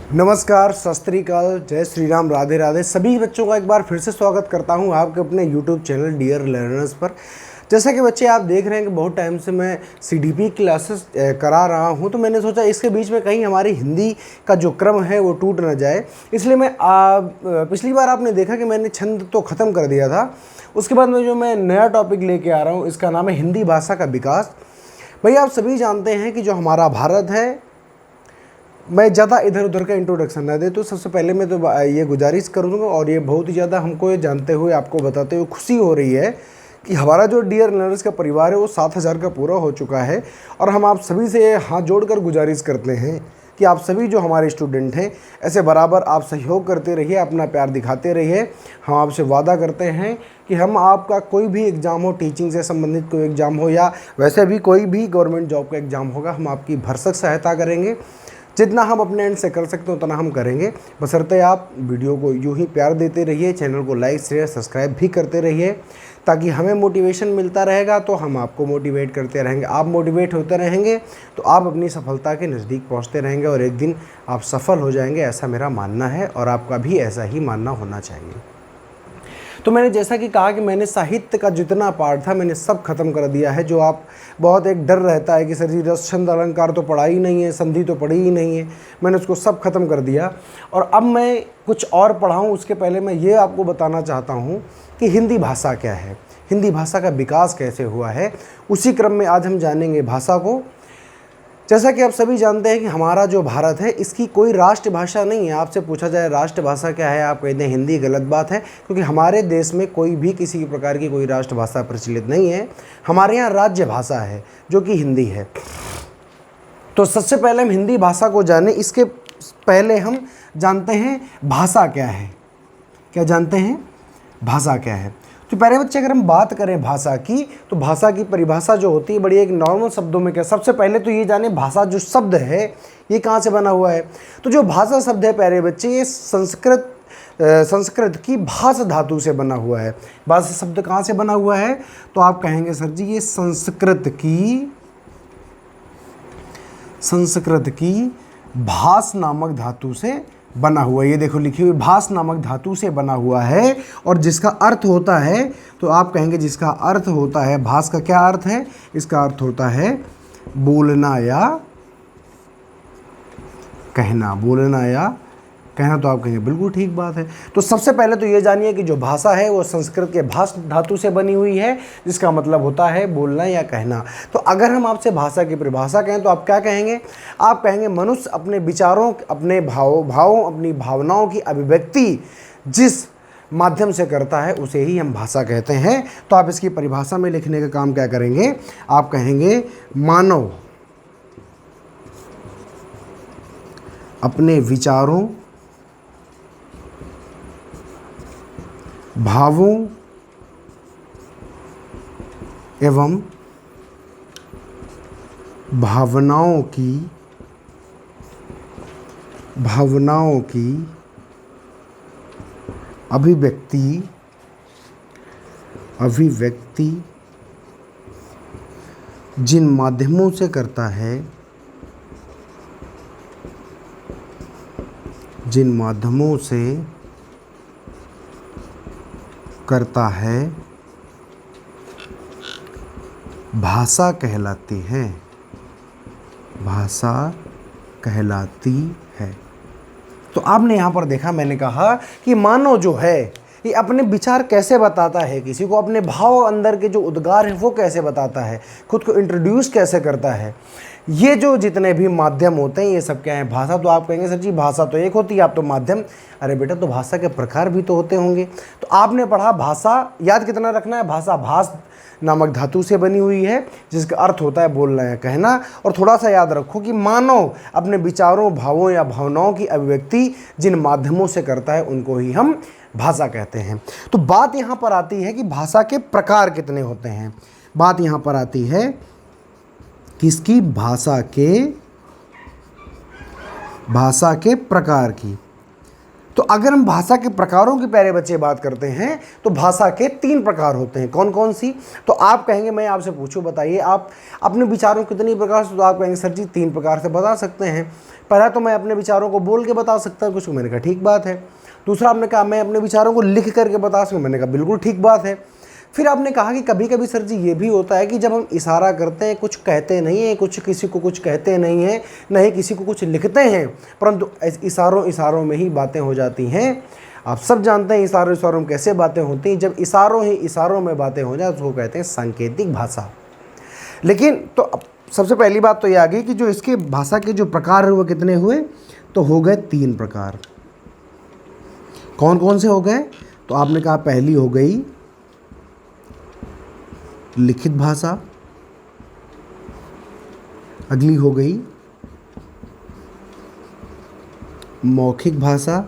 नमस्कार, सत श्री अकाल, जय श्री राम, राधे राधे। सभी बच्चों का एक बार फिर से स्वागत करता हूं आपके अपने YouTube चैनल डियर लर्नर्स पर। जैसा कि बच्चे आप देख रहे हैं कि बहुत टाइम से मैं CDP क्लासेस करा रहा हूं, तो मैंने सोचा इसके बीच में कहीं हमारी हिंदी का जो क्रम है वो टूट ना जाए। इसलिए मैं पिछली बार आपने देखा कि मैंने छंद तो ख़त्म कर दिया था। उसके बाद में जो मैं नया टॉपिक लेके आ रहा हूँ, इसका नाम है हिंदी भाषा का विकास। भैया आप सभी जानते हैं कि जो हमारा भारत है, मैं ज़्यादा इधर उधर का इंट्रोडक्शन ना दे, तो सबसे पहले मैं तो ये गुजारिश करूँगा, और ये बहुत ही ज़्यादा हमको ये जानते हुए, आपको बताते हुए खुशी हो रही है कि हमारा जो डियर लर्नर्स का परिवार है वो 7,000 का पूरा हो चुका है। और हम आप सभी से हाथ जोड़कर गुजारिश करते हैं कि आप सभी जो हमारे स्टूडेंट हैं, ऐसे बराबर आप सहयोग करते रहिए, अपना प्यार दिखाते रहिए। हम आपसे वादा करते हैं कि हम आपका कोई भी एग्ज़ाम हो, टीचिंग से संबंधित कोई एग्ज़ाम हो या वैसे भी कोई भी गवर्नमेंट जॉब का एग्ज़ाम होगा, हम आपकी भरसक सहायता करेंगे। जितना हम अपने एंड से कर सकते हैं उतना हम करेंगे, बशर्ते आप वीडियो को यूं ही प्यार देते रहिए, चैनल को लाइक शेयर सब्सक्राइब भी करते रहिए, ताकि हमें मोटिवेशन मिलता रहेगा तो हम आपको मोटिवेट करते रहेंगे। आप मोटिवेट होते रहेंगे तो आप अपनी सफलता के नज़दीक पहुंचते रहेंगे और एक दिन आप सफल हो जाएंगे, ऐसा मेरा मानना है और आपका भी ऐसा ही मानना होना चाहिए। तो मैंने जैसा कि कहा कि मैंने साहित्य का जितना पार्ट था मैंने सब खत्म कर दिया है। जो आप बहुत एक डर रहता है कि सर जी रस छंद अलंकार तो पढ़ा ही नहीं है, संधि तो पढ़ी ही नहीं है, मैंने उसको सब खत्म कर दिया और अब मैं कुछ और पढ़ाऊँ। उसके पहले मैं ये आपको बताना चाहता हूँ कि हिंदी भाषा क्या है, हिंदी भाषा का विकास कैसे हुआ है। उसी क्रम में आज हम जानेंगे भाषा को। जैसा कि आप सभी जानते हैं कि हमारा जो भारत है, इसकी कोई राष्ट्रभाषा नहीं है। आपसे पूछा जाए राष्ट्रभाषा क्या है, आप कहते हैं हिंदी, गलत बात है, क्योंकि हमारे देश में कोई भी किसी प्रकार की कोई राष्ट्रभाषा प्रचलित नहीं है। हमारे यहाँ राज्य भाषा है जो कि हिंदी है। तो सबसे पहले हम हिंदी भाषा को जाने, इसके पहले हम जानते हैं भाषा क्या है। क्या जानते हैं? भाषा क्या है। तो पहले बच्चे अगर हम बात करें भाषा की, तो भाषा की परिभाषा जो होती है बड़ी एक नॉर्मल शब्दों में क्या, सबसे पहले तो ये जाने भाषा जो शब्द है ये कहाँ से बना हुआ है। तो जो भाषा शब्द है प्यारे बच्चे, ये संस्कृत की भाष धातु से बना हुआ है। भाषा शब्द कहाँ से बना हुआ है? तो आप कहेंगे सर जी ये संस्कृत की भाष नामक धातु से बना हुआ है। ये देखो लिखी हुई भाष नामक धातु से बना हुआ है, और जिसका अर्थ होता है, तो आप कहेंगे जिसका अर्थ होता है, भाष का क्या अर्थ है? इसका अर्थ होता है बोलना या कहना। बोलना या कहना, तो आप कहेंगे बिल्कुल ठीक बात है। तो सबसे पहले तो ये जानिए कि जो भाषा है वो संस्कृत के भाष धातु से बनी हुई है, जिसका मतलब होता है बोलना या कहना। तो अगर हम आपसे भाषा की परिभाषा कहें तो आप क्या कहेंगे? आप कहेंगे मनुष्य अपने विचारों, अपने भावों, अपनी भावनाओं की अभिव्यक्ति जिस माध्यम से करता है उसे ही हम भाषा कहते हैं। तो आप इसकी परिभाषा में लिखने का काम क्या करेंगे? आप कहेंगे मानव अपने विचारों, भावों एवं भावनाओं की अभिव्यक्ति जिन माध्यमों से करता है, भाषा कहलाती है। तो आपने यहाँ पर देखा, मैंने कहा कि मानव जो है ये अपने विचार कैसे बताता है, किसी को अपने भाव अंदर के जो उद्गार हैं वो कैसे बताता है, खुद को इंट्रोड्यूस कैसे करता है। ये जो जितने भी माध्यम होते हैं ये सब क्या है? भाषा। तो आप कहेंगे सर जी भाषा तो एक होती है, आप तो माध्यम। अरे बेटा, तो भाषा के प्रकार भी तो होते होंगे। तो आपने पढ़ा भाषा, याद कितना रखना है? भाषा भाष नामक धातु से बनी हुई है, जिसका अर्थ होता है बोलना या कहना। और थोड़ा सा याद रखो कि मानव अपने विचारों, भावों या भावनाओं की अभिव्यक्ति जिन माध्यमों से करता है उनको ही हम भाषा कहते हैं। तो बात यहाँ पर आती है कि भाषा के प्रकार कितने होते हैं। बात यहाँ पर आती है किसकी? भाषा के प्रकार की। तो अगर हम भाषा के प्रकारों की प्यारे बच्चे बात करते हैं तो भाषा के 3 प्रकार होते हैं। कौन कौन सी? तो आप कहेंगे, मैं आपसे पूछूं, बताइए आप अपने विचारों कितनी प्रकार से? तो आप कहेंगे सर जी 3 प्रकार से बता सकते हैं। पहला तो मैं अपने विचारों को बोल के बता सकता हूँ कुछ, मैंने कहा ठीक बात है। दूसरा आपने कहा मैं अपने विचारों को लिख करके बता सकूँ, मैंने कहा बिल्कुल ठीक बात है। फिर आपने कहा कि कभी कभी सर जी ये भी होता है कि जब हम इशारा करते हैं, कुछ कहते नहीं हैं, कुछ किसी को कुछ कहते नहीं हैं, नहीं किसी को कुछ लिखते हैं, परंतु इशारों में ही बातें हो जाती हैं। आप सब जानते हैं इशारों में कैसे बातें होती हैं। जब इशारों में बातें हो जाए उसको कहते हैं सांकेतिक भाषा। लेकिन तो अब सबसे पहली बात तो ये आ गई कि जो इसके भाषा के जो प्रकार है वो कितने हुए? तो हो गए 3 प्रकार। कौन कौन से हो गए? तो आपने कहा पहली हो गई लिखित भाषा, अगली हो गई मौखिक भाषा,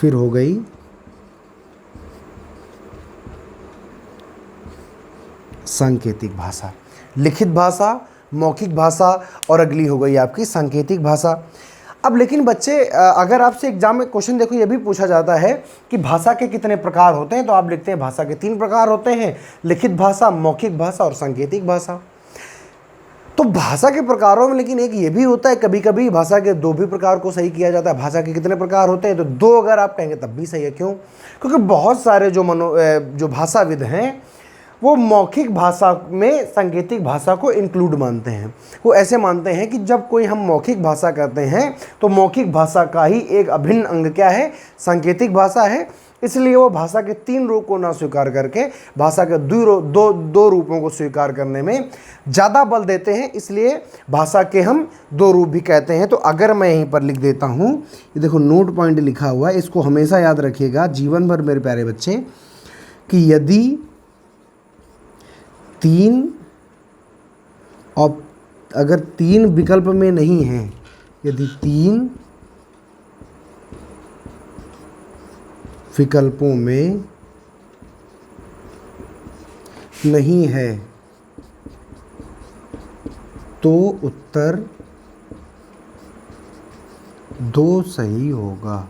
फिर हो गई सांकेतिक भाषा। लिखित भाषा, मौखिक भाषा और अगली हो गई आपकी सांकेतिक भाषा। अब लेकिन बच्चे अगर आपसे एग्जाम में क्वेश्चन देखो ये भी पूछा जाता है कि भाषा के कितने प्रकार होते हैं, तो आप लिखते हैं भाषा के 3 प्रकार होते हैं, लिखित भाषा, मौखिक भाषा और सांकेतिक भाषा। तो भाषा के प्रकारों में लेकिन एक ये भी होता है, कभी कभी भाषा के 2 भी प्रकार को सही किया जाता है। भाषा के कितने प्रकार होते हैं? तो 2 अगर आप कहेंगे तब भी सही है। क्यों? क्योंकि बहुत सारे जो भाषाविद हैं वो मौखिक भाषा में सांकेतिक भाषा को इंक्लूड मानते हैं। वो ऐसे मानते हैं कि जब कोई हम मौखिक भाषा कहते हैं तो मौखिक भाषा का ही एक अभिन्न अंग क्या है? सांकेतिक भाषा है। इसलिए वो भाषा के 3 रूप को ना स्वीकार करके भाषा के दो रूपों को स्वीकार करने में ज़्यादा बल देते हैं। इसलिए भाषा के हम 2 रूप भी कहते हैं। तो अगर मैं यहीं पर लिख देता हूँ, ये देखो नोट पॉइंट लिखा हुआ है, इसको हमेशा याद रखिएगा जीवन भर मेरे प्यारे बच्चे, कि यदि 3 और अगर 3 विकल्प में नहीं है, यदि 3 विकल्पों में नहीं है तो उत्तर 2 सही होगा।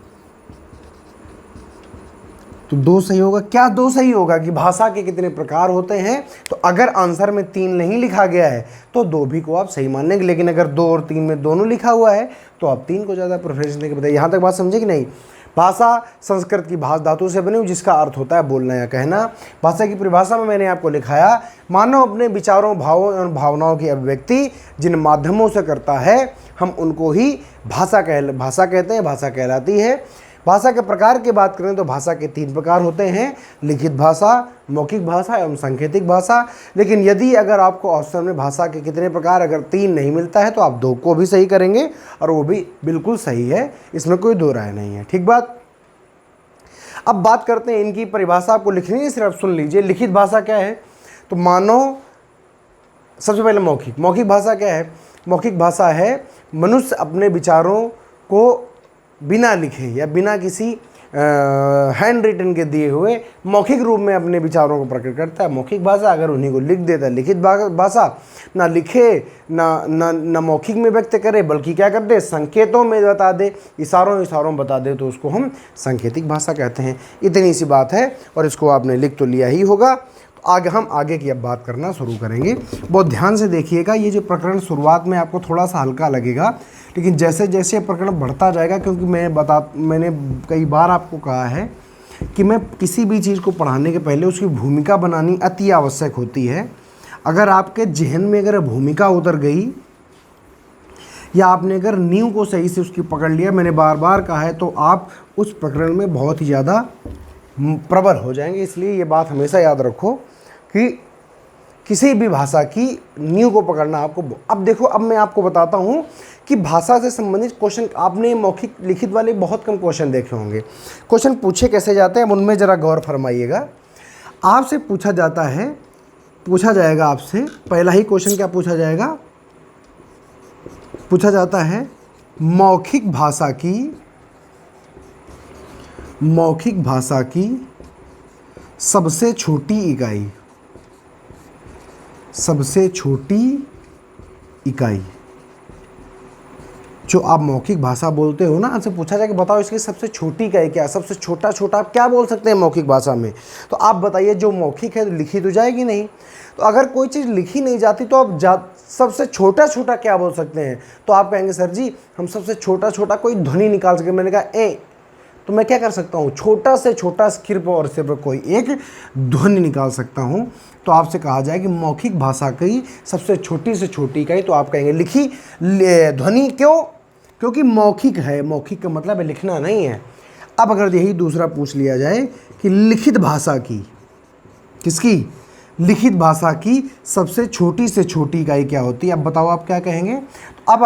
तो 2 सही होगा। क्या 2 सही होगा? कि भाषा के कितने प्रकार होते हैं। तो अगर आंसर में 3 नहीं लिखा गया है तो 2 भी को आप सही मानेंगे, लेकिन अगर 2 और 3 में दोनों लिखा हुआ है तो आप 3 को ज़्यादा प्रेफरेंस देंगे। बताइए यहाँ तक बात समझे कि नहीं? भाषा संस्कृत की भाष धातु से बनी हुई जिसका अर्थ होता है बोलना या कहना। भाषा की परिभाषा में मैंने आपको लिखाया, मानव अपने विचारों, भावों और भावनाओं की अभिव्यक्ति जिन माध्यमों से करता है हम उनको ही भाषा कहते हैं, भाषा कहलाती है। भाषा के प्रकार की बात करें तो भाषा के 3 प्रकार होते हैं, लिखित भाषा, मौखिक भाषा एवं सांकेतिक भाषा। लेकिन यदि अगर आपको ऑप्शन में भाषा के कितने प्रकार अगर 3 नहीं मिलता है तो आप 2 को भी सही करेंगे और वो भी बिल्कुल सही है, इसमें कोई 2 राय नहीं है। ठीक बात। अब बात करते हैं इनकी परिभाषा, आपको लिखनी है, सिर्फ सुन लीजिए। लिखित भाषा क्या है? तो मानो सबसे पहले मौखिक भाषा क्या है? मौखिक भाषा है मनुष्य अपने विचारों को बिना लिखे या बिना किसी हैंड रिटन के दिए हुए मौखिक रूप में अपने विचारों को प्रकट करता है। मौखिक भाषा अगर उन्हीं को लिख देता है। लिखित भाषा ना लिखे ना मौखिक में व्यक्त करे, बल्कि क्या कर दे? संकेतों में बता दे, इशारों में बता दे, तो उसको हम सांकेतिक भाषा कहते हैं। इतनी सी बात है और इसको आपने लिख तो लिया ही होगा। तो आगे हम आगे की अब बात करना शुरू करेंगे। बहुत ध्यान से देखिएगा। ये जो प्रकरण शुरुआत में आपको थोड़ा सा हल्का लगेगा, लेकिन जैसे जैसे प्रकरण बढ़ता जाएगा, क्योंकि मैंने कई बार आपको कहा है कि मैं किसी भी चीज़ को पढ़ाने के पहले उसकी भूमिका बनानी अति आवश्यक होती है। अगर आपके जहन में अगर भूमिका उतर गई या आपने अगर नींव को सही से उसकी पकड़ लिया, मैंने बार बार कहा है, तो आप उस प्रकरण में बहुत ही ज़्यादा प्रबल हो जाएंगे। इसलिए ये बात हमेशा याद रखो कि किसी भी भाषा की नींव को पकड़ना आपको। अब देखो, अब मैं आपको बताता हूँ कि भाषा से संबंधित क्वेश्चन आपने मौखिक लिखित वाले बहुत कम क्वेश्चन देखे होंगे। क्वेश्चन पूछे कैसे जाते हैं उनमें ज़रा गौर फरमाइएगा। आपसे पूछा जाएगा आपसे पहला ही क्वेश्चन क्या पूछा जाएगा? पूछा जाता है मौखिक भाषा की सबसे छोटी इकाई जो आप मौखिक भाषा बोलते हो ना, आपसे पूछा जाए कि बताओ इसकी सबसे छोटी इकाई क्या है, सबसे छोटा छोटा आप क्या बोल सकते हैं मौखिक भाषा में, तो आप बताइए जो मौखिक है तो लिखी तो जाएगी नहीं। तो अगर कोई चीज़ लिखी नहीं जाती तो आप सबसे छोटा छोटा क्या बोल सकते हैं, तो आप कहेंगे सर जी हम सबसे छोटा छोटा कोई ध्वनि निकाल सके। मैंने कहा ए, तो मैं क्या कर सकता हूँ, छोटा से छोटा सिर्फ और सिर्फ कोई एक ध्वनि निकाल सकता हूँ। तो आपसे कहा जाए कि मौखिक भाषा की सबसे छोटी से छोटी इकाई, तो आप कहेंगे लिखी ध्वनि। क्यों? क्योंकि मौखिक है, मौखिक का मतलब है लिखना नहीं है। अब अगर यही दूसरा पूछ लिया जाए कि लिखित भाषा की, किसकी, लिखित भाषा की सबसे छोटी से छोटी इकाई क्या होती है, अब बताओ आप क्या कहेंगे। अब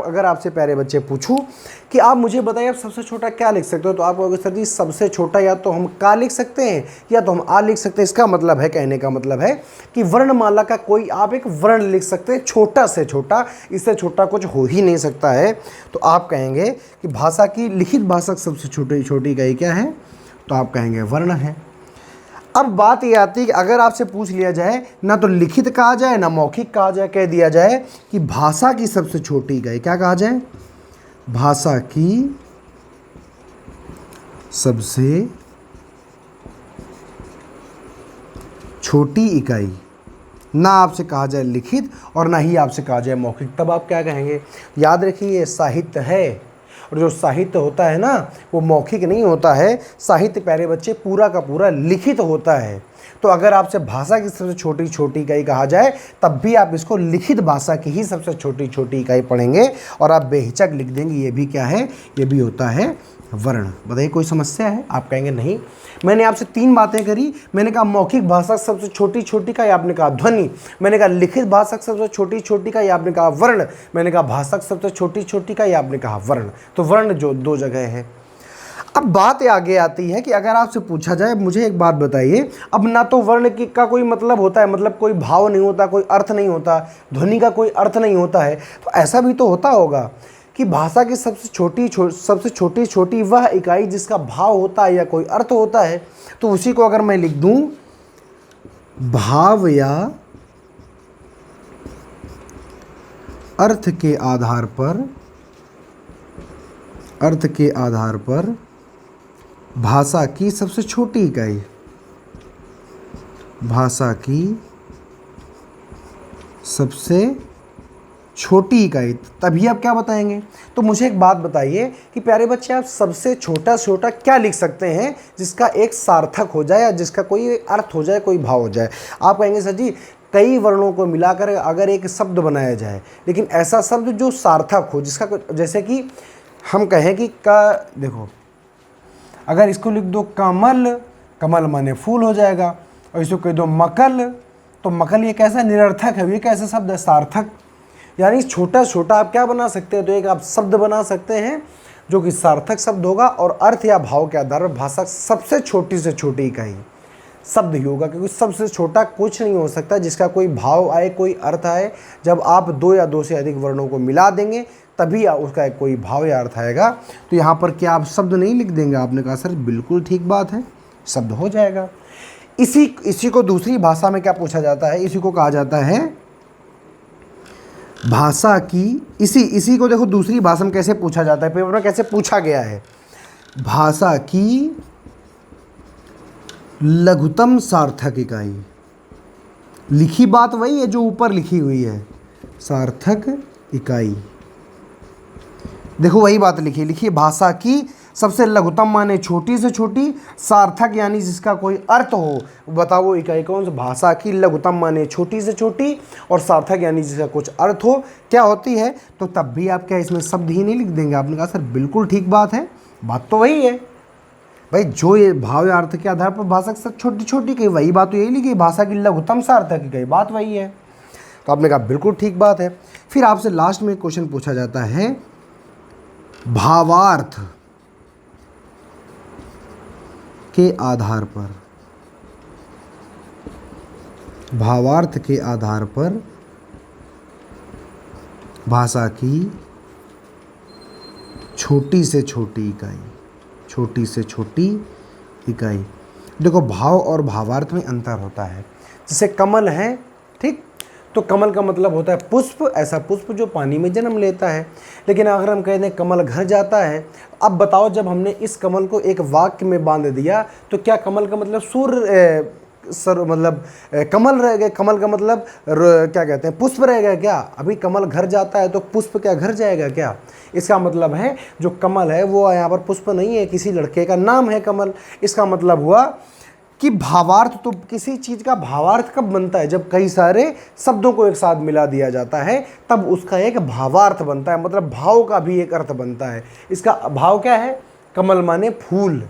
अगर आपसे प्यारे बच्चे पूछूं कि आप मुझे बताइए आप सबसे छोटा क्या लिख सकते हो, तो आप कहोगे सर जी सबसे छोटा या तो हम का लिख सकते हैं या तो हम आ लिख सकते हैं। इसका मतलब है, कहने का मतलब है कि वर्णमाला का कोई आप एक वर्ण लिख सकते हैं छोटा से छोटा, इससे छोटा कुछ हो ही नहीं सकता है। तो आप कहेंगे कि भाषा की, लिखित भाषा की सबसे छोटी इकाई क्या है, तो आप कहेंगे वर्ण है। अब बात ये आती है कि अगर आपसे पूछ लिया जाए ना तो लिखित कहा जाए ना मौखिक कहा जाए, कह दिया जाए कि भाषा की सबसे छोटी इकाई, क्या कहा जाए, भाषा की सबसे छोटी इकाई, ना आपसे कहा जाए लिखित और ना ही आपसे कहा जाए मौखिक, तब आप क्या कहेंगे। याद रखिए ये साहित्य है, और जो साहित्य होता है ना वो मौखिक नहीं होता है। साहित्य प्यारे बच्चे पूरा का पूरा लिखित होता है। तो अगर आपसे भाषा की सबसे छोटी छोटी इकाई कहा जाए तब भी आप इसको लिखित भाषा की ही सबसे छोटी छोटी इकाई पढ़ेंगे और आप बेहिचक लिख देंगे ये भी क्या है, ये भी होता है वर्ण। बताइए कोई समस्या है, आप कहेंगे नहीं। मैंने आपसे 3 बातें करी, मैंने कहा मौखिक भाषा सबसे छोटी छोटी का, आपने कहा ध्वनि, मैंने कहा लिखित भाषा सबसे छोटी छोटी का, आपने कहा वर्ण, मैंने कहा भाषा सबसे छोटी छोटी का, आपने कहा वर्ण। तो वर्ण जो 2 जगह है। अब बात आगे आती है कि अगर आपसे पूछा जाए मुझे एक बात बताइए, अब ना तो वर्ण की का कोई मतलब होता है, मतलब कोई भाव नहीं होता, कोई अर्थ नहीं होता, ध्वनि का कोई अर्थ नहीं होता है, तो ऐसा भी तो होता होगा कि भाषा की सबसे छोटी वह इकाई जिसका भाव होता है या कोई अर्थ होता है। तो उसी को अगर मैं लिख दूं भाव या अर्थ के आधार पर भाषा की सबसे छोटी इकाई, भाषा की सबसे छोटी इकाई, तभी आप क्या बताएंगे। तो मुझे एक बात बताइए कि प्यारे बच्चे आप सबसे छोटा क्या लिख सकते हैं जिसका एक सार्थक हो जाए या जिसका कोई अर्थ हो जाए, कोई भाव हो जाए। आप कहेंगे सर जी कई वर्णों को मिलाकर अगर एक शब्द बनाया जाए, लेकिन ऐसा शब्द जो सार्थक हो, जिसका, जैसे कि हम कहें कि देखो अगर इसको लिख दो कमल, कमल माने फूल हो जाएगा, और इसको कह दो मकल, तो मकल ये कैसा निरर्थक है, ये कैसा शब्द है, सार्थक। यानी छोटा छोटा आप क्या बना सकते हैं, तो एक आप शब्द बना सकते हैं जो कि सार्थक शब्द होगा और अर्थ या भाव के आधार पर भाषा सबसे छोटी से छोटी इकाई शब्द ही होगा, क्योंकि सबसे छोटा कुछ नहीं हो सकता जिसका कोई भाव आए, कोई अर्थ आए। जब आप 2 या 2 से अधिक वर्णों को मिला देंगे तभी उसका कोई भाव या अर्थ आएगा। तो यहाँ पर क्या आप शब्द नहीं लिख देंगे, आपने कहा सर बिल्कुल ठीक बात है, शब्द हो जाएगा। इसी को दूसरी भाषा में क्या पूछा जाता है, इसी को कहा जाता है भाषा की, इसी को देखो दूसरी भाषा में कैसे पूछा जाता है, पेपर में कैसे पूछा गया है, भाषा की लघुतम सार्थक इकाई। लिखी बात वही है जो ऊपर लिखी हुई है, सार्थक इकाई, देखो वही बात लिखी भाषा की सबसे लघुतम माने छोटी से छोटी, सार्थक यानी जिसका कोई अर्थ हो, बताओ वो इकाई कौन सी, भाषा की लघुतम माने छोटी से छोटी और सार्थक यानी जिसका कुछ अर्थ हो, क्या होती है। तो तब भी आप क्या इसमें शब्द ही नहीं लिख देंगे, आपने कहा सर बिल्कुल ठीक बात है, बात तो वही है भाई, जो ये भाव या अर्थ के आधार पर भाषा सब छोटी छोटी कही, वही बात तो यही लिखी, भाषा की लघुतम सार्थक इकाई, बात वही है। तो आपने कहा बिल्कुल ठीक बात है। फिर आपसे लास्ट में क्वेश्चन पूछा जाता है भावार्थ के आधार पर, भावार्थ के आधार पर भाषा की छोटी से छोटी इकाई, छोटी से छोटी इकाई। देखो भाव और भावार्थ में अंतर होता है। जैसे कमल है, ठीक, तो कमल का मतलब होता है पुष्प, ऐसा पुष्प जो पानी में जन्म लेता है। लेकिन अगर हम कह दें कमल घर जाता है, अब बताओ जब हमने इस कमल को एक वाक्य में बांध दिया तो क्या कमल का मतलब सूर्य सर मतलब कमल रह गए? कमल का मतलब क्या कहते हैं, पुष्प रह गया क्या? अभी कमल घर जाता है तो पुष्प क्या घर जाएगा क्या? इसका मतलब है जो कमल है वो यहाँ पर पुष्प नहीं है, किसी लड़के का नाम है कमल। इसका मतलब हुआ कि भावार्थ, तो किसी चीज़ का भावार्थ कब बनता है? जब कई सारे शब्दों को एक साथ मिला दिया जाता है तब उसका एक भावार्थ बनता है, मतलब भाव का भी एक अर्थ बनता है। इसका भाव क्या है? कमल माने फूल,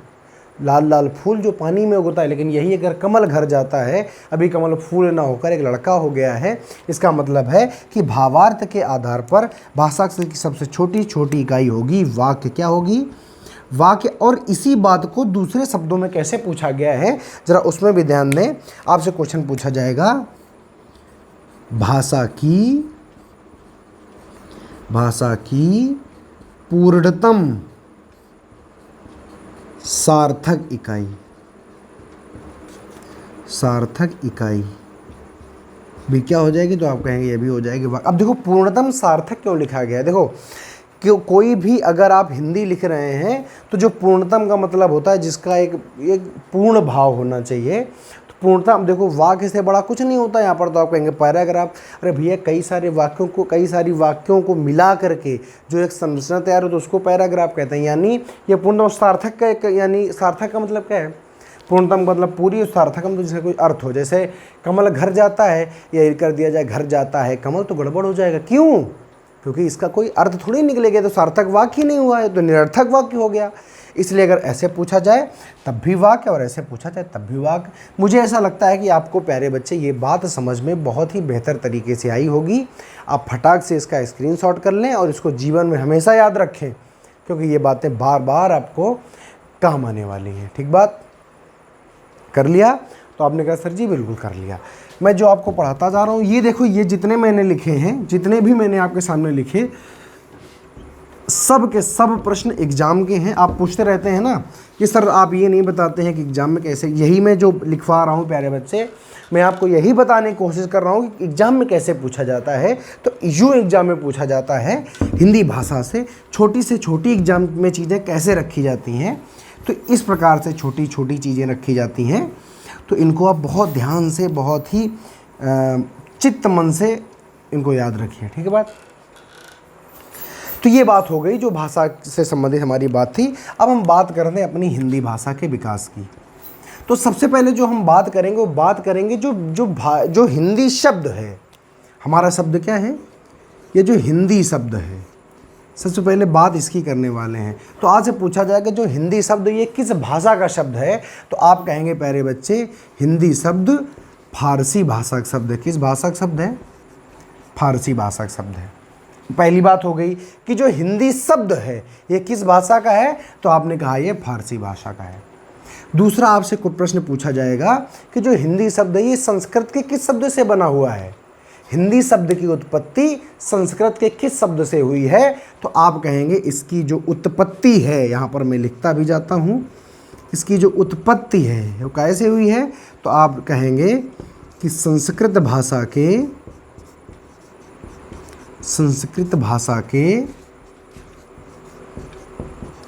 लाल लाल फूल जो पानी में उगता है। लेकिन यही अगर कमल घर जाता है, अभी कमल फूल ना होकर एक लड़का हो गया है, इसका मतलब है कि भावार्थ के आधार पर भाषा की सबसे छोटी छोटी इकाई होगी वाक्य। क्या होगी? वाक्य। और इसी बात को दूसरे शब्दों में कैसे पूछा गया है जरा उसमें भी ध्यान दें। आपसे क्वेश्चन पूछा जाएगा, भाषा की पूर्णतम सार्थक इकाई भी क्या हो जाएगी? तो आप कहेंगे ये भी हो जाएगी। अब देखो पूर्णतम सार्थक क्यों लिखा गया है। देखो कि कोई भी अगर आप हिंदी लिख रहे हैं तो जो पूर्णतम का मतलब होता है जिसका एक पूर्ण भाव होना चाहिए। तो पूर्णता, देखो वाक्य से बड़ा कुछ नहीं होता यहाँ पर। तो आप कहेंगे पैराग्राफ, अरे भैया कई सारी वाक्यों को मिला करके जो एक संरचना तैयार हो तो उसको पैराग्राफ कहते हैं। यानी ये पूर्णतम सार्थक का एक, यानी सार्थक का मतलब क्या है? पूर्णतम मतलब पूरी, सार्थकम तो जिसका कोई अर्थ हो। जैसे कमल घर जाता है, या कर दिया जाए घर जाता है कमल, तो गड़बड़ हो जाएगा। क्यों? क्योंकि इसका कोई अर्थ थोड़ी निकलेगा, तो सार्थक वाक्य ही नहीं हुआ है, तो निरर्थक वाक्य हो गया। इसलिए अगर ऐसे पूछा जाए तब भी वाक्य, और ऐसे पूछा जाए तब भी वाक्य। मुझे ऐसा लगता है कि आपको प्यारे बच्चे ये बात समझ में बहुत ही बेहतर तरीके से आई होगी। आप फटाक से इसका स्क्रीनशॉट कर लें और इसको जीवन में हमेशा याद रखें, क्योंकि ये बातें बार बार आपको काम आने वाली हैं। ठीक बात? कर लिया? तो आपने कहा सर जी बिल्कुल कर लिया। मैं जो आपको पढ़ाता जा रहा हूँ, ये देखो, ये जितने मैंने लिखे हैं, जितने भी मैंने आपके सामने लिखे, सब के सब प्रश्न एग्जाम के हैं। आप पूछते रहते हैं ना कि सर आप ये नहीं बताते हैं कि एग्जाम में कैसे, यही मैं जो लिखवा रहा हूँ प्यारे बच्चे, मैं आपको यही बताने की कोशिश कर रहा हूँ कि एग्जाम में कैसे पूछा जाता है। तो यूँ एग्जाम में पूछा जाता है हिंदी भाषा से छोटी से छोटी एग्जाम में चीज़ें कैसे रखी जाती हैं। तो इस प्रकार से छोटी छोटी चीज़ें रखी जाती हैं। तो इनको आप बहुत ध्यान से, बहुत ही चित्त मन से इनको याद रखिए। ठीक है बात? तो ये बात हो गई जो भाषा से संबंधित हमारी बात थी। अब हम बात करते हैं अपनी हिंदी भाषा के विकास की। तो सबसे पहले जो हम बात करेंगे वो बात करेंगे जो हिंदी शब्द है। हमारा शब्द क्या है? ये जो हिंदी शब्द है, सबसे पहले बात इसकी करने वाले हैं। तो आज से पूछा जाएगा जो हिंदी शब्द ये किस भाषा का शब्द है? तो आप कहेंगे प्यारे बच्चे हिंदी शब्द फारसी भाषा का शब्द है। किस भाषा का शब्द है? फारसी भाषा का शब्द है। पहली बात हो गई कि जो हिंदी शब्द है ये किस भाषा का है? तो आपने कहा ये फारसी भाषा का है। दूसरा आपसे कुछ प्रश्न पूछा जाएगा कि जो हिंदी शब्द है ये संस्कृत के किस शब्द से बना हुआ है? हिंदी शब्द की उत्पत्ति संस्कृत के किस शब्द से हुई है? तो आप कहेंगे इसकी जो उत्पत्ति है, यहाँ पर मैं लिखता भी जाता हूँ, इसकी जो उत्पत्ति है वो कैसे हुई है? तो आप कहेंगे कि संस्कृत भाषा के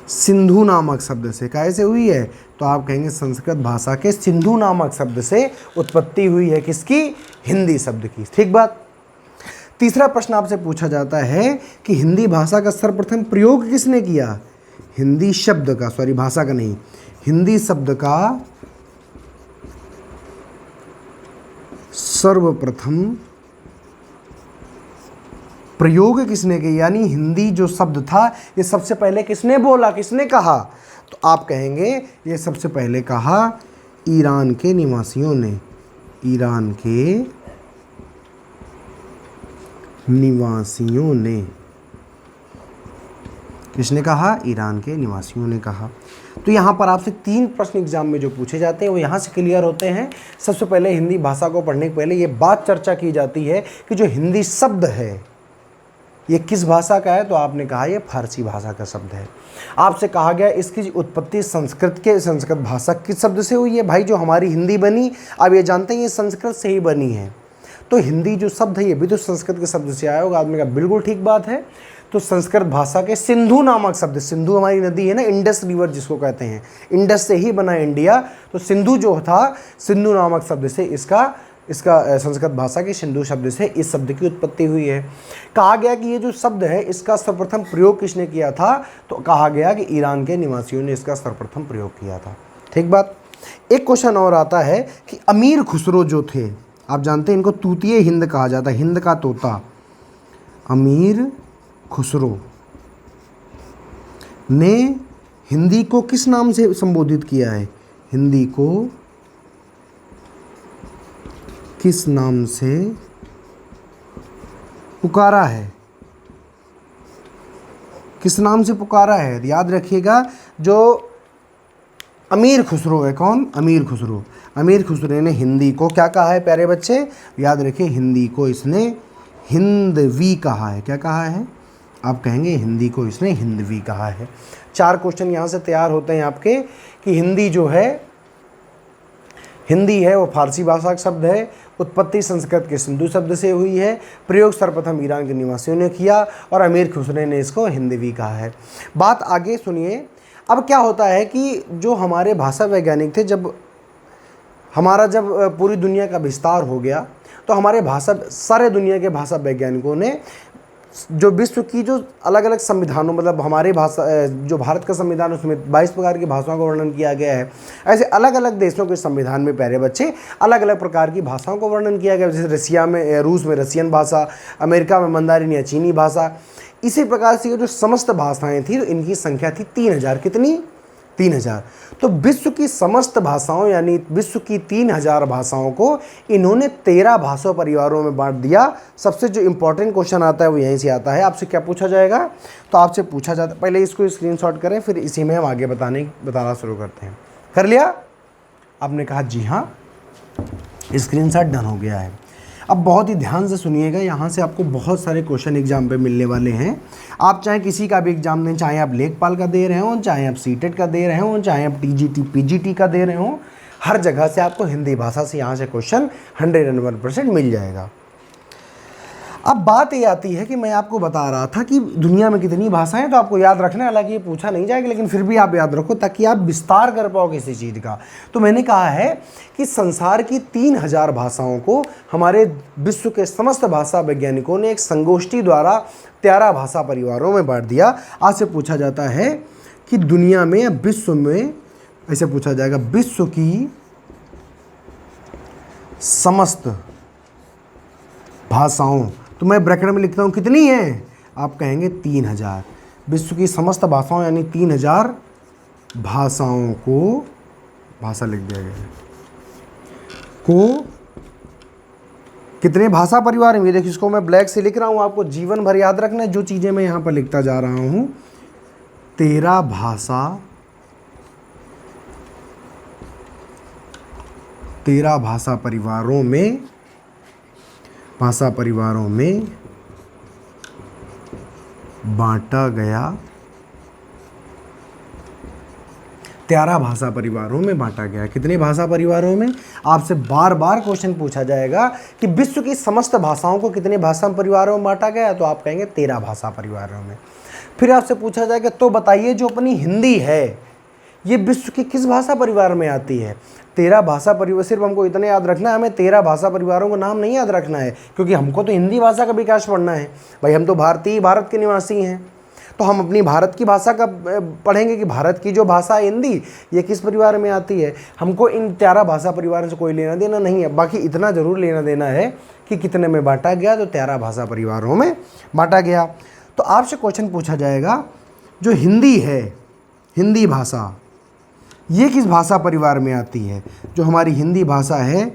सिंधु नामक शब्द से। कैसे हुई है? तो आप कहेंगे संस्कृत भाषा के सिंधु नामक शब्द से उत्पत्ति हुई है। किसकी? हिंदी शब्द की। ठीक बात? तीसरा प्रश्न आपसे पूछा जाता है कि हिंदी भाषा का सर्वप्रथम प्रयोग किसने किया? हिंदी शब्द का, सॉरी भाषा का नहीं, हिंदी शब्द का सर्वप्रथम प्रयोग किसने किया? यानी हिंदी जो शब्द था ये सबसे पहले किसने बोला, किसने कहा? तो आप कहेंगे ये सबसे पहले कहा ईरान के निवासियों ने। ईरान के निवासियों ने। किसने कहा? ईरान के निवासियों ने कहा। तो यहाँ पर आपसे 3 प्रश्न एग्जाम में जो पूछे जाते हैं वो यहाँ से क्लियर होते हैं। सबसे पहले हिंदी भाषा को पढ़ने के पहले ये बात चर्चा की जाती है कि जो हिंदी शब्द है ये किस भाषा का है? तो आपने कहा ये फारसी भाषा का शब्द है। आपसे कहा गया इसकी उत्पत्ति संस्कृत भाषा किस शब्द से हुई है? भाई जो हमारी हिंदी बनी, अब ये जानते हैं ये संस्कृत से ही बनी है। तो हिंदी जो शब्द है ये भी तो संस्कृत के शब्द से आया होगा। आदमी का बिल्कुल ठीक बात है। तो संस्कृत भाषा के सिंधु नामक शब्द, सिंधु हमारी नदी है ना, इंडस रिवर जिसको कहते हैं, इंडस से ही बना इंडिया, तो सिंधु जो था, सिंधु नामक शब्द से इसका संस्कृत भाषा के सिंधु शब्द से इस शब्द की उत्पत्ति हुई है। कहा गया कि ये जो शब्द है इसका सर्वप्रथम प्रयोग किसने किया था, तो कहा गया कि ईरान के निवासियों ने इसका सर्वप्रथम प्रयोग किया था। ठीक बात। एक क्वेश्चन और आता है कि अमीर खुसरो जो थे, आप जानते हैं इनको तूतिए हिंद कहा जाता है, हिंद का तोता। अमीर खुसरो ने हिंदी को किस नाम से संबोधित किया है, हिंदी को किस नाम से पुकारा है, किस नाम से पुकारा है? याद रखिएगा, जो अमीर खुसरो है, कौन? अमीर खुसरो। अमीर खुसरो ने हिंदी को क्या कहा है प्यारे बच्चे? याद रखिए, हिंदी को इसने हिंदवी कहा है। क्या कहा है? आप कहेंगे हिंदी को इसने हिंदवी कहा है। 4 क्वेश्चन यहाँ से तैयार होते हैं आपके कि हिंदी जो है, हिंदी है वो फारसी भाषा का शब्द है, उत्पत्ति संस्कृत के सिंधु शब्द से हुई है, प्रयोग सर्वप्रथम ईरान के निवासियों ने किया और अमीर खुसरो ने इसको हिंदवी कहा है। बात आगे सुनिए। अब क्या होता है कि जो हमारे भाषा वैज्ञानिक थे, जब पूरी दुनिया का विस्तार हो गया तो हमारे सारे दुनिया के भाषा वैज्ञानिकों ने जो विश्व की जो अलग अलग संविधानों, मतलब हमारे जो भारत का संविधान, उसमें 22 प्रकार की भाषाओं का वर्णन किया गया है। ऐसे अलग अलग देशों के संविधान में प्यारे बच्चे अलग अलग प्रकार की भाषाओं का वर्णन किया गया। जैसे रूस में रसियन भाषा, अमेरिका में मंदारिन या चीनी भाषा। इसी प्रकार से ये जो समस्त भाषाएं थी, तो इनकी संख्या थी 3000। कितनी? 3000। तो विश्व की समस्त भाषाओं यानी विश्व की 3000 भाषाओं को इन्होंने 13 भाषा परिवारों में बांट दिया। सबसे जो इंपॉर्टेंट क्वेश्चन आता है वो यहीं से आता है। आपसे क्या पूछा जाएगा? तो आपसे पूछा जाता है, पहले इसको स्क्रीनशॉट करें, फिर इसी में हम आगे बताना शुरू करते हैं। कर लिया? आपने कहा जी हाँ, स्क्रीनशॉट डन हो गया है। अब बहुत ही ध्यान से सुनिएगा, यहाँ से आपको बहुत सारे क्वेश्चन एग्जाम पे मिलने वाले हैं। आप चाहे किसी का भी एग्जाम दें, चाहे आप लेखपाल का दे रहे हो, चाहे आप सीटेट का दे रहे हो, चाहे आप टीजीटी पीजीटी का दे रहे हो, हर जगह से आपको हिंदी भाषा से यहाँ से क्वेश्चन 101% मिल जाएगा। अब बात ये आती है कि मैं आपको बता रहा था कि दुनिया में कितनी भाषाएं, तो आपको याद रखना है। हालांकि ये पूछा नहीं जाएगा, लेकिन फिर भी आप याद रखो ताकि आप विस्तार कर पाओ किसी चीज़ का। तो मैंने कहा है कि संसार की 3000 भाषाओं को हमारे विश्व के समस्त भाषा वैज्ञानिकों ने एक संगोष्ठी द्वारा 13 भाषा परिवारों में बांट दिया। आज से पूछा जाता है कि दुनिया में, विश्व में, ऐसे पूछा जाएगा, विश्व की समस्त भाषाओं, तो मैं ब्रैकेट में लिखता हूँ कितनी है? आप कहेंगे 3000। विश्व की समस्त भाषाओं यानी 3000 भाषाओं को, भाषा लिख दिया गया है, को कितने भाषा परिवार हैं? ये देखिए, इसको मैं ब्लैक से लिख रहा हूँ, आपको जीवन भर याद रखना है जो चीज़ें मैं यहाँ पर लिखता जा रहा हूँ। 13 भाषा परिवारों में बांटा गया। 13 भाषा परिवारों में बांटा गया। कितने भाषा परिवारों में? आपसे बार बार क्वेश्चन पूछा जाएगा कि विश्व की समस्त भाषाओं को कितने भाषा परिवारों में बांटा गया, तो आप कहेंगे 13 भाषा परिवारों में। फिर आपसे पूछा जाएगा तो बताइए जो अपनी हिंदी है ये विश्व की किस भाषा परिवार में आती है? 13 भाषा परिवार, सिर्फ हमको इतने याद रखना है, हमें 13 भाषा परिवारों को नाम नहीं याद रखना है, क्योंकि हमको तो हिंदी भाषा का विकास पढ़ना है भाई। हम तो भारत के निवासी हैं, तो हम अपनी भारत की भाषा का पढ़ेंगे कि भारत की जो भाषा है हिंदी, ये किस परिवार में आती है। हमको इन 13 भाषा परिवारों से कोई लेना देना नहीं है। बाकी इतना ज़रूर लेना देना है कि कितने में बांटा गया, तो 13 भाषा परिवारों में बांटा गया। तो आपसे क्वेश्चन पूछा जाएगा जो हिंदी है, हिंदी भाषा, ये किस भाषा परिवार में आती है? जो हमारी हिंदी भाषा है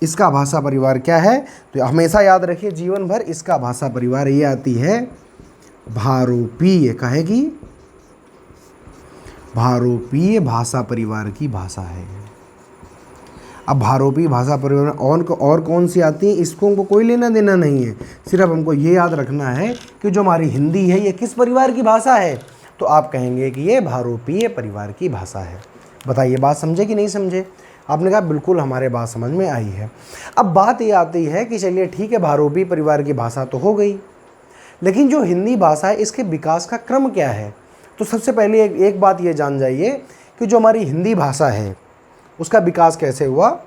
इसका भाषा परिवार क्या है? तो हमेशा याद रखिए जीवन भर, इसका भाषा परिवार ये आती है भारोपीय। कहेगी भारोपीय भाषा परिवार की भाषा है। अब भारोपीय भाषा परिवार में और कौन सी आती है, इसको हमको कोई लेना देना नहीं है। सिर्फ हमको ये याद रखना है कि जो हमारी हिंदी है ये किस परिवार की भाषा है, तो आप कहेंगे कि ये भारोपीय परिवार की भाषा है। बताइए बात समझे कि नहीं समझे? आपने कहा बिल्कुल हमारे बात समझ में आई है। अब बात ये आती है कि चलिए ठीक है, बहुरूपी परिवार की भाषा तो हो गई, लेकिन जो हिंदी भाषा है इसके विकास का क्रम क्या है। तो सबसे पहले एक बात ये जान जाइए कि जो हमारी हिंदी भाषा है उसका विकास कैसे हुआ।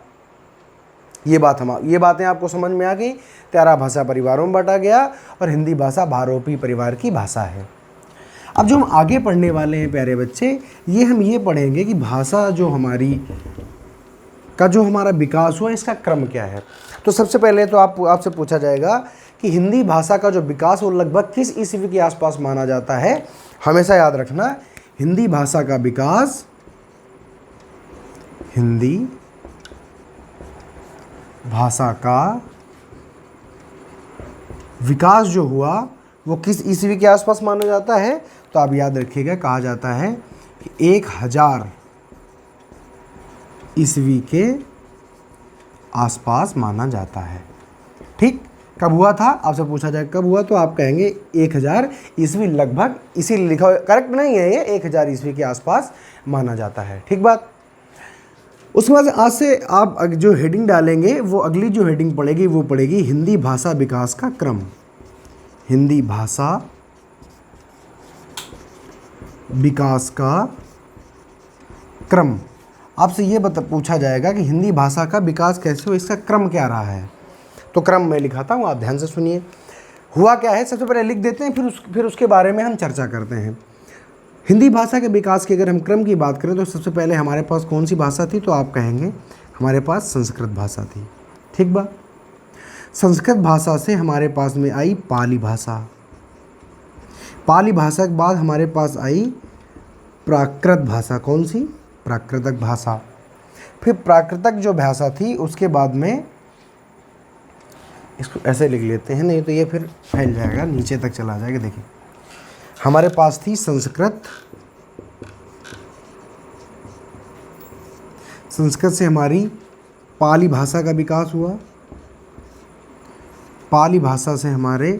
ये बातें आपको समझ में आ गई। 13 भाषा परिवारों में बांटा गया और हिंदी भाषा बहुरूपी परिवार की भाषा है। अब जो हम आगे पढ़ने वाले हैं प्यारे बच्चे, हम ये पढ़ेंगे कि भाषा जो हमारा विकास हुआ इसका क्रम क्या है। तो सबसे पहले तो आपसे पूछा जाएगा कि हिंदी भाषा का जो विकास वो लगभग किस ईस्वी के आसपास माना जाता है। हमेशा याद रखना, हिंदी भाषा का विकास, हिंदी भाषा का विकास जो हुआ वो किस ईस्वी के आसपास माना जाता है। तो आप याद रखिएगा, कहा जाता है कि 1000 ईस्वी के आसपास माना जाता है। ठीक, कब हुआ था आपसे पूछा जाए कब हुआ, तो आप कहेंगे 1000 ईस्वी लगभग, इसीलिए लिखा हुआ, करेक्ट नहीं है ये, 1000 ईस्वी के आसपास माना जाता है। ठीक बात। उसके बाद आज से आप जो हेडिंग डालेंगे वो अगली जो हेडिंग पड़ेगी वो पड़ेगी हिंदी भाषा विकास का क्रम। हिंदी भाषा विकास का क्रम। आपसे ये पूछा जाएगा कि हिंदी भाषा का विकास कैसे हुआ, इसका क्रम क्या रहा है। तो क्रम मैं लिखाता हूँ, आप ध्यान से सुनिए। हुआ क्या है सबसे पहले लिख देते हैं, फिर उसके बारे में हम चर्चा करते हैं। हिंदी भाषा के विकास की अगर हम क्रम की बात करें तो सबसे पहले हमारे पास कौन सी भाषा थी, तो आप कहेंगे हमारे पास संस्कृत भाषा थी। ठीक बात। संस्कृत भाषा से हमारे पास में आई पाली भाषा। पाली भाषा के बाद हमारे पास आई प्राकृत भाषा। कौन सी? प्राकृतक भाषा। फिर प्राकृतक जो भाषा थी उसके बाद में, इसको ऐसे लिख लेते हैं, नहीं तो ये फिर फैल जाएगा, नीचे तक चला जाएगा। देखिए हमारे पास थी संस्कृत। संस्कृत से हमारी पाली भाषा का विकास हुआ। पाली भाषा से हमारे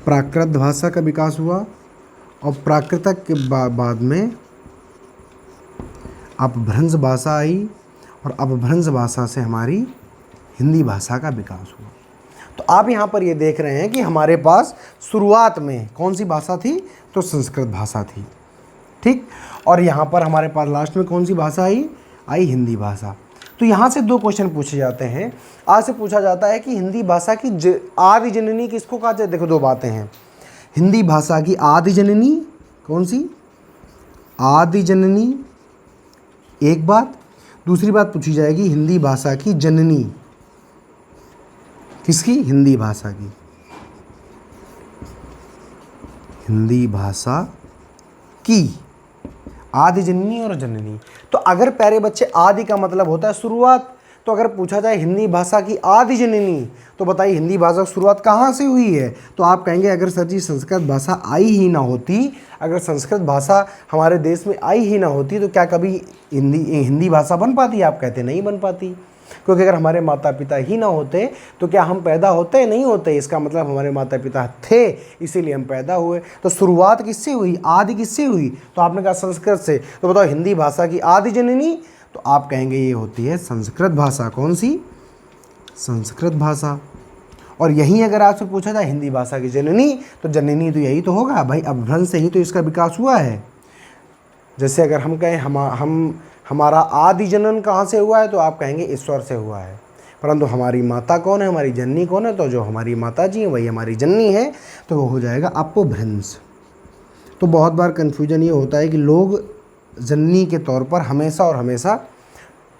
प्राकृत भाषा का विकास हुआ और प्राकृतक के बाद में अपभ्रंश भाषा आई और अपभ्रंश भाषा से हमारी हिंदी भाषा का विकास हुआ। तो आप यहाँ पर ये देख रहे हैं कि हमारे पास शुरुआत में कौन सी भाषा थी, तो संस्कृत भाषा थी। ठीक। और यहाँ पर हमारे पास लास्ट में कौन सी भाषा आई हिंदी भाषा। तो यहाँ से 2 क्वेश्चन पूछे जाते हैं। आज से पूछा जाता है कि हिंदी भाषा की आदि जननी किसको कहा जाए। देखो 2 बातें हैं। हिंदी भाषा की आदि जननी कौन सी? आदि जननी एक बात। दूसरी बात पूछी जाएगी हिंदी भाषा की जननी किसकी? हिंदी भाषा की। हिंदी भाषा की आदि जननी और जननी। तो अगर प्यारे बच्चे आदि का मतलब होता है शुरुआत, तो अगर पूछा जाए हिंदी भाषा की आदि जननी, तो बताइए हिंदी भाषा की शुरुआत कहाँ से हुई है। तो आप कहेंगे अगर सर जी संस्कृत भाषा आई ही ना होती, अगर संस्कृत भाषा हमारे देश में आई ही ना होती तो क्या कभी हिंदी भाषा बन पाती? आप कहते नहीं बन पाती, क्योंकि अगर हमारे माता पिता ही ना होते तो क्या हम पैदा होते? नहीं होते। इसका मतलब हमारे माता पिता थे इसीलिए हम पैदा हुए। तो शुरुआत किससे हुई, आदि किससे हुई? तो आपने कहा संस्कृत से। तो बताओ हिंदी भाषा की आदि जननी, तो आप कहेंगे ये होती है संस्कृत भाषा। कौन सी? संस्कृत भाषा। और यहीं अगर आपसे पूछा जाए हिंदी भाषा की जननी, तो जननी तो यही तो होगा भाई, अपभ्रंश से ही तो इसका विकास हुआ है। जैसे अगर हम कहें हमारा आदि जनन कहाँ से हुआ है, तो आप कहेंगे ईश्वर से हुआ है। परंतु हमारी माता कौन है, हमारी जननी कौन है? तो जो हमारी माता जी हैं वही हमारी जननी है, तो वो हो जाएगा अपभ्रंश। तो बहुत बार कन्फ्यूजन ये होता है कि लोग जननी के तौर पर हमेशा और हमेशा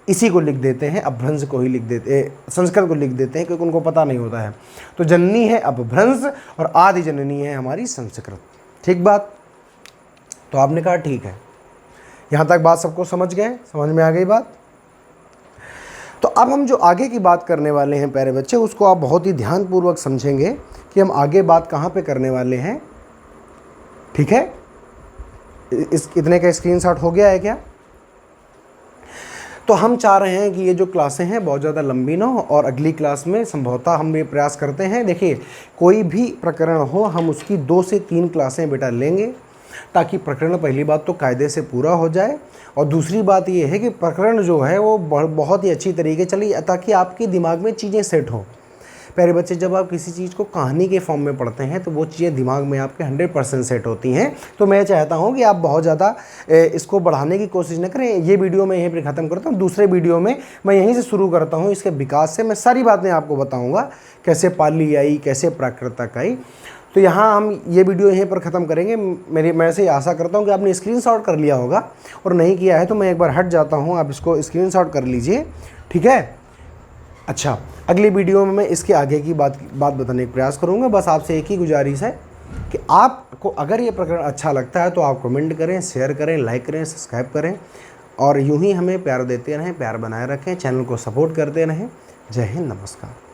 इसी को लिख देते हैं, अपभ्रंश को ही लिख देते, संस्कृत को लिख देते हैं, क्योंकि उनको पता नहीं होता है। तो जननी है अपभ्रंश और आदि जननी है हमारी संस्कृत। ठीक बात। तो आपने कहा ठीक है, यहाँ तक बात सबको समझ गए, समझ में आ गई बात। तो अब हम जो आगे की बात करने वाले हैं प्यारे बच्चे, उसको आप बहुत ही ध्यानपूर्वक समझेंगे कि हम आगे बात कहाँ पे करने वाले हैं। ठीक है, इतने का स्क्रीनशॉट हो गया है क्या? तो हम चाह रहे हैं कि ये जो क्लासें हैं बहुत ज़्यादा लंबी ना हो और अगली क्लास में संभवतः हम ये प्रयास करते हैं। देखिए कोई भी प्रकरण हो हम उसकी 2 से 3 क्लासें बेटा लेंगे ताकि प्रकरण पहली बात तो कायदे से पूरा हो जाए, और दूसरी बात ये है कि प्रकरण जो है वो बहुत ही अच्छी तरीके चले, ताकि आपके दिमाग में चीज़ें सेट हों। प्यारे बच्चे, जब आप किसी चीज़ को कहानी के फॉर्म में पढ़ते हैं तो वो चीज़ें दिमाग में आपके 100% सेट होती हैं। तो मैं चाहता हूं कि आप बहुत ज़्यादा इसको बढ़ाने की कोशिश न करें। ये वीडियो मैं यहीं पर ख़त्म करता हूं, दूसरे वीडियो में मैं यहीं से शुरू करता हूं। इसके विकास से मैं सारी बातें आपको बताऊँगा, कैसे पाली आई, कैसे प्राकृतक आई। तो यहाँ हम ये वीडियो यहीं पर ख़त्म करेंगे। मैं से आशा करता हूँ कि आपने स्क्रीनशॉट कर लिया होगा, और नहीं किया है तो मैं एक बार हट जाता हूँ, आप इसको स्क्रीनशॉट कर लीजिए, ठीक है। अच्छा, अगली वीडियो में मैं इसके आगे की बात बताने का प्रयास करूँगा। बस आपसे एक ही गुजारिश है कि आपको अगर ये प्रकरण अच्छा लगता है तो आप कमेंट करें, शेयर करें, लाइक करें, सब्सक्राइब करें, और यूँ ही हमें प्यार देते रहें, प्यार बनाए रखें, चैनल को सपोर्ट करते रहें। जय हिंद, नमस्कार।